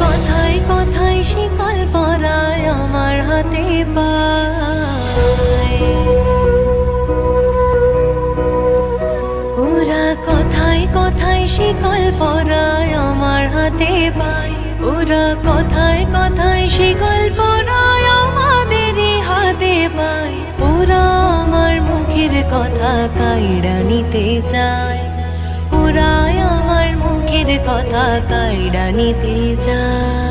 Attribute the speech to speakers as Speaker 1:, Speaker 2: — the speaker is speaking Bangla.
Speaker 1: কথায় কথায় শিকল পরায় আমার হাতে পায়। ওরা কথায় কথায় শিকল পরায় আমার হাতে পায়। ওরা কথায় কথায় শিকল পরায় আমাদেরই হাতে পায়। ওরা আমার মুখের কথা কাইড়া নিতে চায়। ওরা আমার মুখের কথা কাইড়া নিতে চায়।